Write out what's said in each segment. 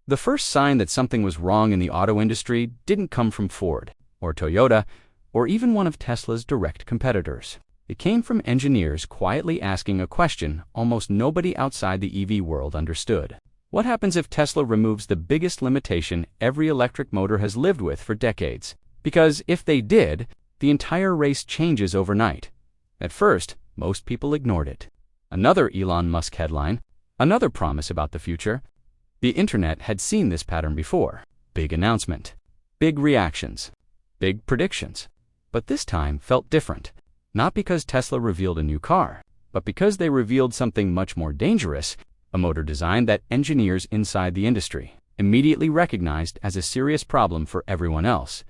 The first sign that something was wrong in the auto industry didn't come from Ford or Toyota or even one of Tesla's direct competitors. It came from engineers quietly asking a question almost nobody outside the EV world understood. What happens if Tesla removes the biggest limitation every electric motor has lived with for decades? Because if they did, the entire race changes overnight. At first, most people ignored it. Another Elon Musk headline, another promise about the future. The internet had seen this pattern before. Big announcement, big reactions, big predictions. But this time felt different. Not because Tesla revealed a new car, but because they revealed something much more dangerous, a motor design that engineers inside the industry immediately recognized as a serious problem for everyone else.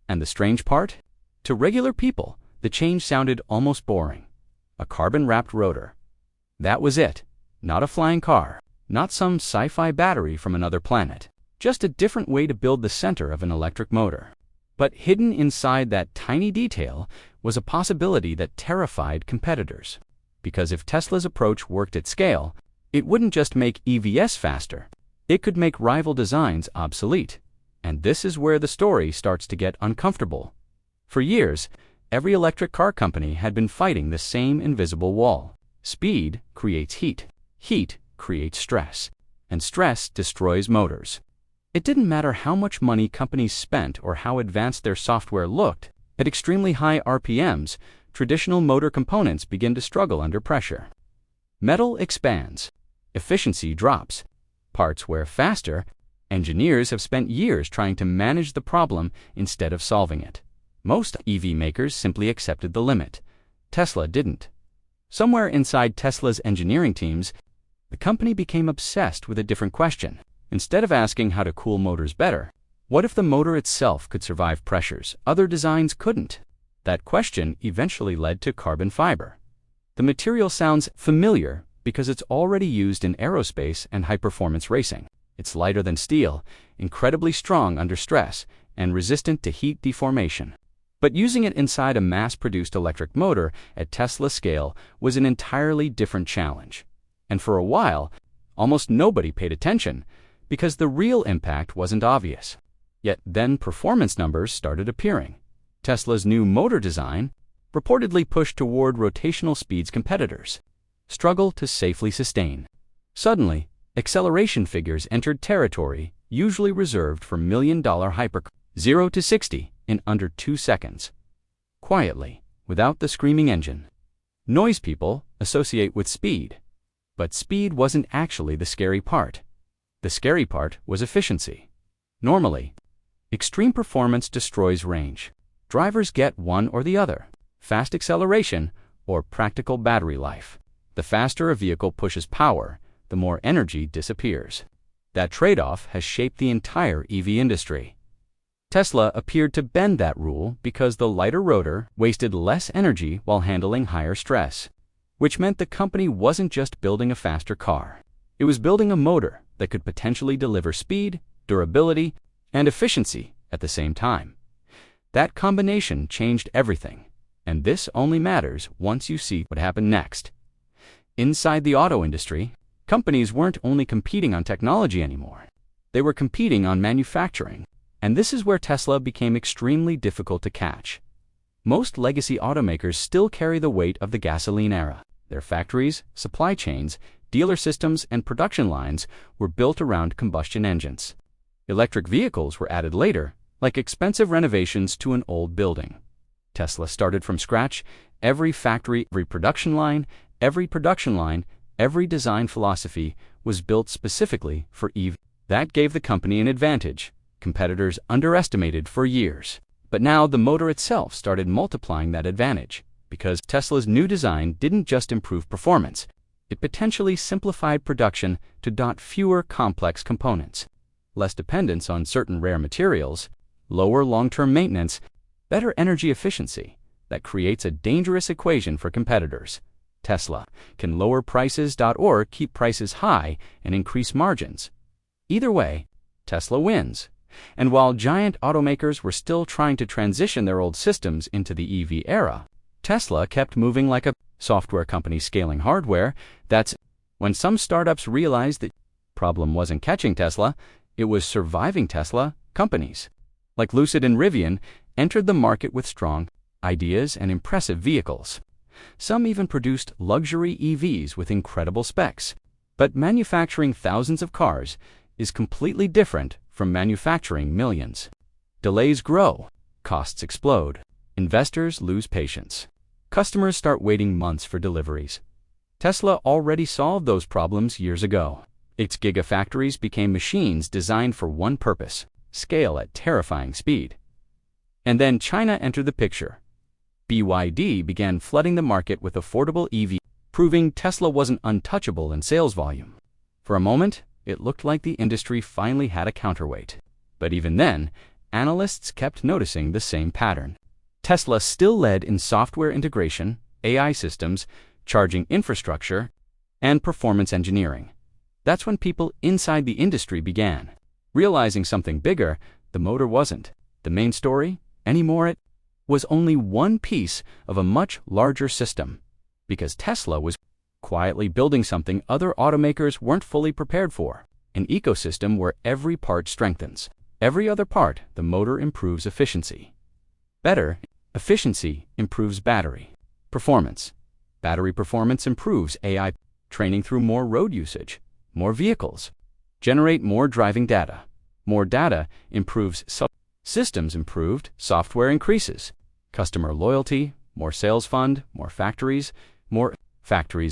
And the strange part? To regular people, the change sounded almost boring. A carbon-wrapped rotor. That was it. Not a flying car. Not some sci-fi battery from another planet. Just a different way to build the center of an electric motor. But hidden inside that tiny detail was a possibility that terrified competitors. Because if Tesla's approach worked at scale, it wouldn't just make EVs faster. It could make rival designs obsolete. And this is where the story starts to get uncomfortable. For years, every electric car company had been fighting the same invisible wall. Speed creates heat. Heat creates stress. And stress destroys motors. It didn't matter how much money companies spent or how advanced their software looked. At extremely high RPMs, traditional motor components begin to struggle under pressure. Metal expands. Efficiency drops. Parts wear faster. Engineers have spent years trying to manage the problem instead of solving it. Most EV makers simply accepted the limit. Tesla didn't. Somewhere inside Tesla's engineering teams, the company became obsessed with a different question. Instead of asking how to cool motors better, what if the motor itself could survive pressures other designs couldn't? That question eventually led to carbon fiber. The material sounds familiar because it's already used in aerospace and high-performance racing. It's lighter than steel, incredibly strong under stress, and resistant to heat deformation. But using it inside a mass-produced electric motor at Tesla scale was an entirely different challenge. And for a while, almost nobody paid attention because the real impact wasn't obvious. Yet then performance numbers started appearing. Tesla's new motor design, reportedly pushed toward rotational speeds competitors, struggle to safely sustain. Suddenly, acceleration figures entered territory usually reserved for million-dollar hypercars. 0 to 60 in under 2 seconds. Quietly, without the screaming engine. Noise people associate with speed. But speed wasn't actually the scary part. The scary part was efficiency. Normally, extreme performance destroys range. Drivers get one or the other, fast acceleration or practical battery life. The faster a vehicle pushes power, the more energy disappears. That trade-off has shaped the entire EV industry. Tesla appeared to bend that rule because the lighter rotor wasted less energy while handling higher stress, which meant the company wasn't just building a faster car. It was building a motor that could potentially deliver speed, durability, and efficiency at the same time. That combination changed everything, and this only matters once you see what happened next. Inside the auto industry, companies weren't only competing on technology anymore. They were competing on manufacturing, and this is where Tesla became extremely difficult to catch. Most legacy automakers still carry the weight of the gasoline era. Their factories, supply chains, dealer systems, and production lines were built around combustion engines. Electric vehicles were added later, like expensive renovations to an old building. Tesla started from scratch. Every factory, every production line, every design philosophy was built specifically for EV. That gave the company an advantage. Competitors underestimated for years. But now the motor itself started multiplying that advantage, because Tesla's new design didn't just improve performance, it potentially simplified production to dot fewer complex components, less dependence on certain rare materials, lower long-term maintenance, better energy efficiency. That creates a dangerous equation for competitors. Tesla can lower prices or keep prices high and increase margins. Either way, Tesla wins. And while giant automakers were still trying to transition their old systems into the EV era, Tesla kept moving like a software company scaling hardware. That's when some startups realized the problem wasn't catching Tesla, It was surviving Tesla companies, like Lucid and Rivian, entered the market with strong ideas and impressive vehicles. Some even produced luxury EVs with incredible specs. But manufacturing thousands of cars is completely different from manufacturing millions. Delays grow, costs explode, investors lose patience. Customers start waiting months for deliveries. Tesla already solved those problems years ago. Its gigafactories became machines designed for one purpose: scale at terrifying speed. And then China entered the picture. BYD began flooding the market with affordable EVs, proving Tesla wasn't untouchable in sales volume. For a moment, it looked like the industry finally had a counterweight. But even then, analysts kept noticing the same pattern. Tesla still led in software integration, AI systems, charging infrastructure, and performance engineering. That's when people inside the industry began realizing something bigger. The motor wasn't the main story anymore. It was only one piece of a much larger system, because Tesla was quietly building something other automakers weren't fully prepared for: an ecosystem where every part strengthens every other part. The motor improves efficiency. Better efficiency improves battery performance. Battery performance improves AI training through more road usage. More vehicles generate more driving data. More data improves systems. Improved software increases customer loyalty. More sales fund, more factories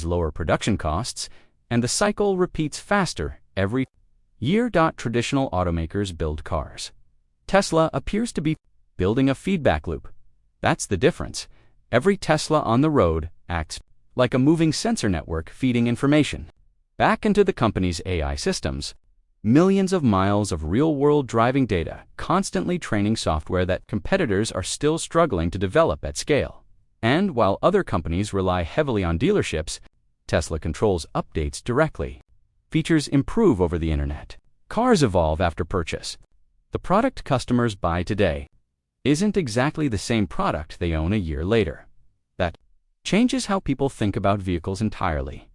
lower production costs, and the cycle repeats faster every year. Traditional automakers build cars. Tesla appears to be building a feedback loop. That's the difference. Every Tesla on the road acts like a moving sensor network, feeding information back into the company's AI systems. Millions of miles of real-world driving data, constantly training software that competitors are still struggling to develop at scale. And while other companies rely heavily on dealerships, Tesla controls updates directly. Features improve over the internet. Cars evolve after purchase. The product customers buy today isn't exactly the same product they own a year later. That changes how people think about vehicles entirely.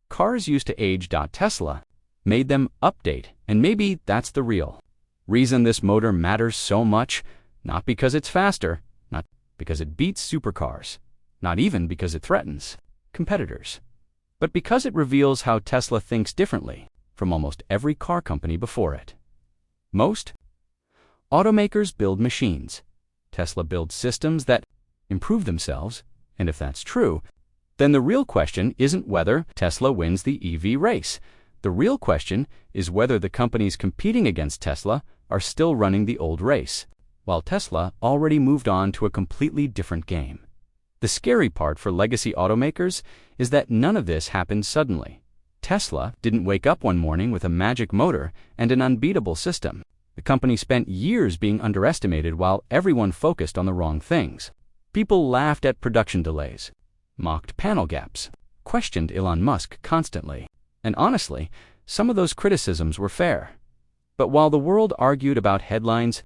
Cars used to age. Tesla made them update, and maybe that's the real reason this motor matters so much. Not because it's faster, not because it beats supercars, not even because it threatens competitors, but because it reveals how Tesla thinks differently from almost every car company before it. Most automakers build machines. Tesla builds systems that improve themselves, and if that's true, then the real question isn't whether Tesla wins the EV race. The real question is whether the companies competing against Tesla are still running the old race, while Tesla already moved on to a completely different game. The scary part for legacy automakers is that none of this happened suddenly. Tesla didn't wake up one morning with a magic motor and an unbeatable system. The company spent years being underestimated while everyone focused on the wrong things. People laughed at production delays, mocked panel gaps, questioned Elon Musk constantly. And honestly, some of those criticisms were fair. But while the world argued about headlines,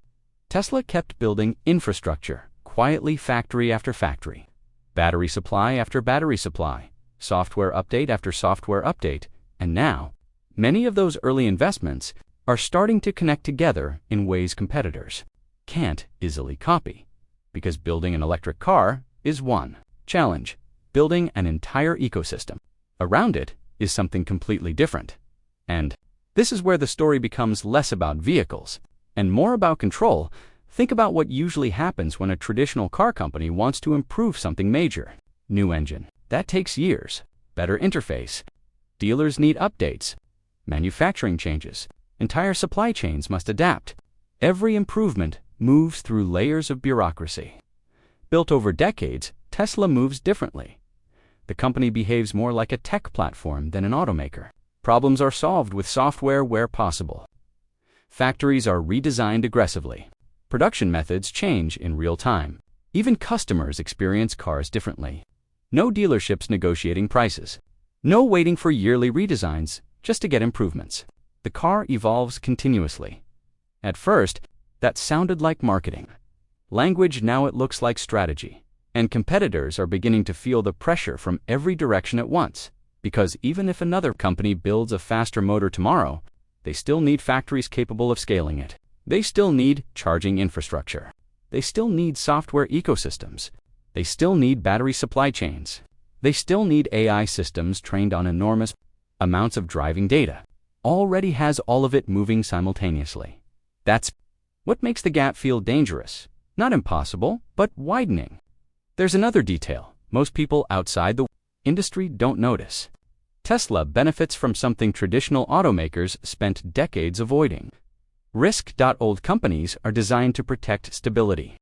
Tesla kept building infrastructure, quietly, factory after factory, battery supply after battery supply, software update after software update, and now, many of those early investments are starting to connect together in ways competitors can't easily copy. Because building an electric car is one challenge. Building an entire ecosystem around it is something completely different. And this is where the story becomes less about vehicles and more about control. Think about what usually happens when a traditional car company wants to improve something major. New engine. That takes years. Better interface. Dealers need updates. Manufacturing changes. Entire supply chains must adapt. Every improvement moves through layers of bureaucracy. Built over decades, Tesla moves differently. The company behaves more like a tech platform than an automaker. Problems are solved with software where possible. Factories are redesigned aggressively. Production methods change in real time. Even customers experience cars differently. No dealerships negotiating prices. No waiting for yearly redesigns just to get improvements. The car evolves continuously. At first, that sounded like marketing language. Now it looks like strategy. And competitors are beginning to feel the pressure from every direction at once. Because even if another company builds a faster motor tomorrow, They still need factories capable of scaling it. They still need charging infrastructure. They still need software ecosystems. They still need battery supply chains. They still need AI systems trained on enormous amounts of driving data. Already has all of it moving simultaneously. That's what makes the gap feel dangerous. Not impossible, but widening. There's another detail most people outside the industry don't notice. Tesla benefits from something traditional automakers spent decades avoiding. Risk. Old companies are designed to protect stability.